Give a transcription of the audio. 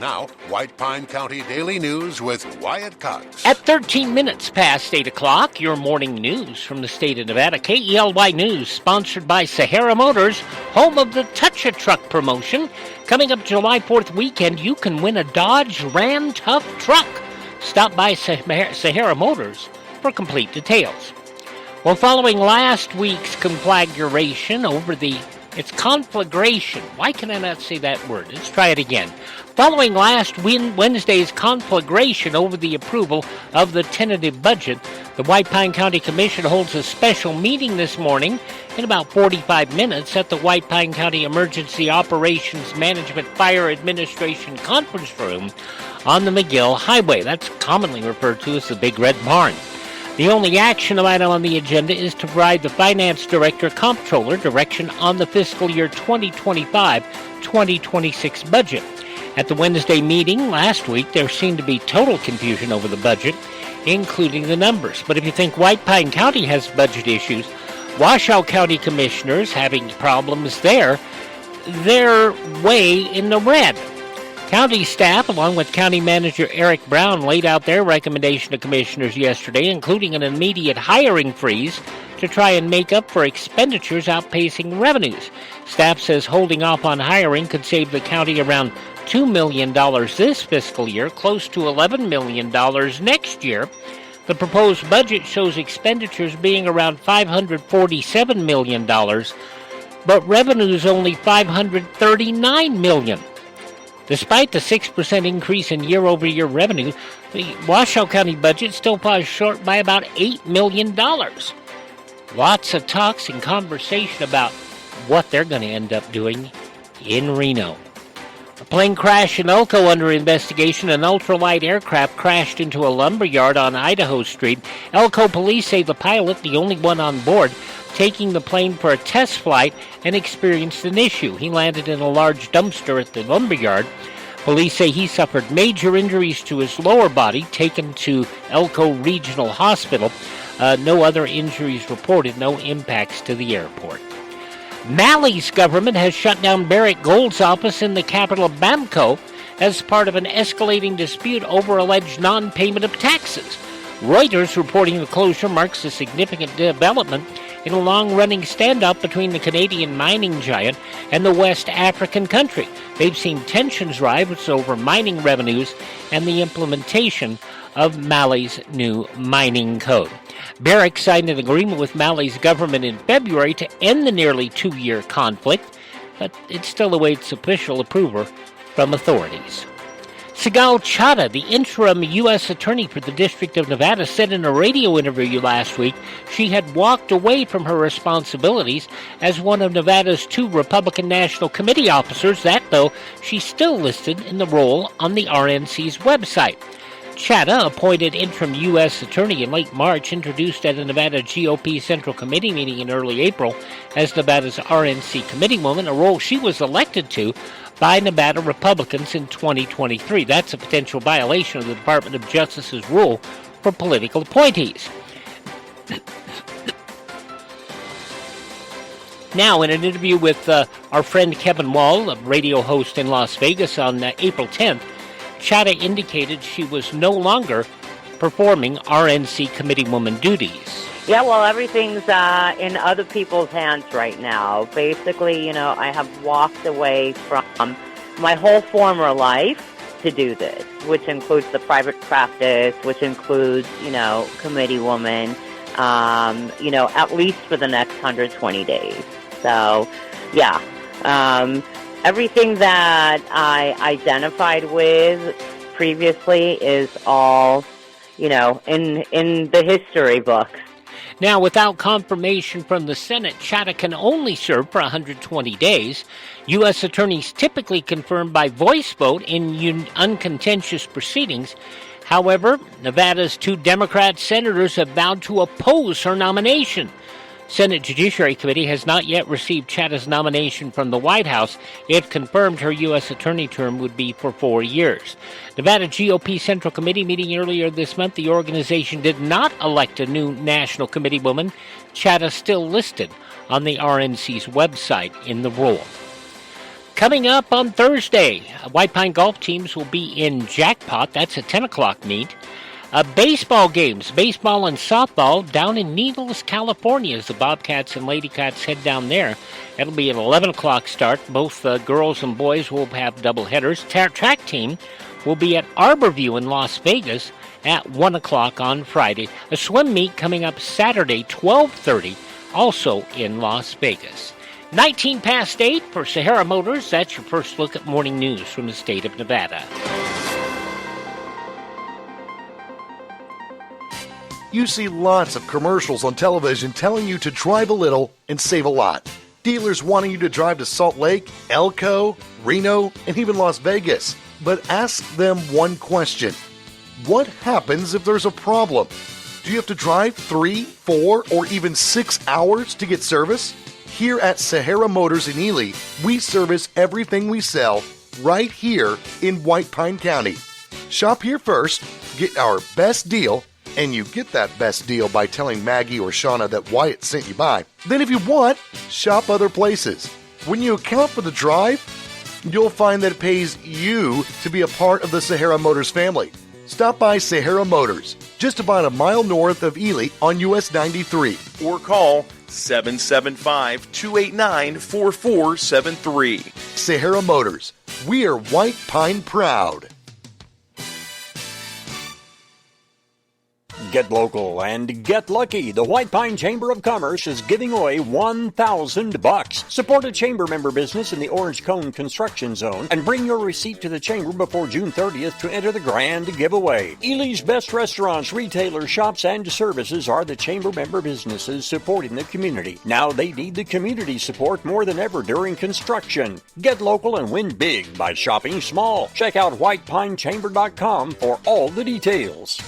Now, White Pine County Daily News with Wyatt Cox. At 13 minutes past 8 o'clock, your morning news from the state of Nevada. KELY News, sponsored by Sahara Motors, home of the Touch-A-Truck promotion. Coming up July 4th weekend, you can win a Dodge Ram Tough truck. Stop by Sahara Motors for complete details. Well, following last week's conflagration over it's conflagration. Why can I not say that word? Let's try it again. Following last Wednesday's conflagration over the approval of the tentative budget, the White Pine County Commission holds a special meeting this morning in about 45 minutes at the White Pine County Emergency Operations Management Fire Administration Conference Room on the McGill Highway. That's commonly referred to as the Big Red Barn. The only action item on the agenda is to provide the Finance Director Comptroller direction on the fiscal year 2025-2026 budget. At the Wednesday meeting last week, there seemed to be total confusion over the budget, including the numbers. But if you think White Pine County has budget issues, Washoe County Commissioners having problems there, they're way in the red. County staff, along with County Manager Eric Brown, laid out their recommendation to commissioners yesterday, including an immediate hiring freeze to try and make up for expenditures outpacing revenues. Staff says holding off on hiring could save the county around $2 million this fiscal year, close to $11 million next year. The proposed budget shows expenditures being around $547 million, but revenues only $539 million. Despite the 6% increase in year-over-year revenue, the Washoe County budget still falls short by about $8 million. Lots of talks and conversation about what they're going to end up doing in Reno. A plane crash in Elko under investigation. An ultralight aircraft crashed into a lumberyard on Idaho Street. Elko police say the pilot, the only one on board, taking the plane for a test flight and experienced an issue. He landed in a large dumpster at the lumberyard. Police say he suffered major injuries to his lower body, taken to Elko Regional Hospital. No other injuries reported, no impacts to the airport. Mali's government has shut down Barrick Gold's office in the capital of Bamako as part of an escalating dispute over alleged non-payment of taxes. Reuters reporting the closure marks a significant development in a long-running standoff between the Canadian mining giant and the West African country. They've seen tensions rise over mining revenues and the implementation of Mali's new mining code. Barrick signed an agreement with Mali's government in February to end the nearly 2-year conflict, but it still awaits official approval from authorities. Sigal Chattah, the interim U.S. Attorney for the District of Nevada, said in a radio interview last week she had walked away from her responsibilities as one of Nevada's 2 Republican National Committee officers. That, though, she's still listed in the role on the RNC's website. Chattah, appointed interim U.S. Attorney in late March, introduced at a Nevada GOP Central Committee meeting in early April as Nevada's RNC committeewoman, a role she was elected to by Nevada Republicans in 2023. That's a potential violation of the Department of Justice's rule for political appointees. Now, in an interview with our friend Kevin Wall, a radio host in Las Vegas on April 10th, Chattah indicated she was no longer performing RNC committeewoman duties. Yeah, well, everything's in other people's hands right now. Basically, I have walked away from my whole former life to do this, which includes the private practice, which includes, committeewoman, at least for the next 120 days. So, yeah, everything that I identified with previously is all, in the history books. Now, without confirmation from the Senate, Chattah can only serve for 120 days. U.S. attorneys typically confirm by voice vote in uncontentious proceedings. However, Nevada's 2 Democrat senators have vowed to oppose her nomination. Senate Judiciary Committee has not yet received Chattah's nomination from the White House. If confirmed, her U.S. attorney term would be for 4 years. Nevada GOP Central Committee meeting earlier this month, the organization did not elect a new national committeewoman. Chattah still listed on the RNC's website in the role. Coming up on Thursday, White Pine golf teams will be in Jackpot. That's a 10 o'clock meet. Baseball games, baseball and softball down in Needles, California as the Bobcats and Ladycats head down there. It'll be an 11 o'clock start. Both girls and boys will have double headers. Track team will be at Arborview in Las Vegas at 1 o'clock on Friday. A swim meet coming up Saturday, 12:30, also in Las Vegas. 19 past 8 for Sahara Motors. That's your first look at morning news from the state of Nevada. You see lots of commercials on television telling you to drive a little and save a lot. Dealers wanting you to drive to Salt Lake, Elko, Reno, and even Las Vegas. But ask them one question. What happens if there's a problem? Do you have to drive 3, 4, or even 6 hours to get service? Here at Sahara Motors in Ely, we service everything we sell right here in White Pine County. Shop here first, get our best deal, and you get that best deal by telling Maggie or Shauna that Wyatt sent you by. Then if you want, shop other places. When you account for the drive, you'll find that it pays you to be a part of the Sahara Motors family. Stop by Sahara Motors, just about a mile north of Ely on US 93. Or call 775-289-4473. Sahara Motors, we are White Pine proud. Get local and get lucky. The White Pine Chamber of Commerce is giving away $1,000. Support a chamber member business in the Orange Cone construction zone and bring your receipt to the chamber before June 30th to enter the grand giveaway. Ely's best restaurants, retailers, shops, and services are the chamber member businesses supporting the community. Now they need the community support more than ever during construction. Get local and win big by shopping small. Check out whitepinechamber.com for all the details.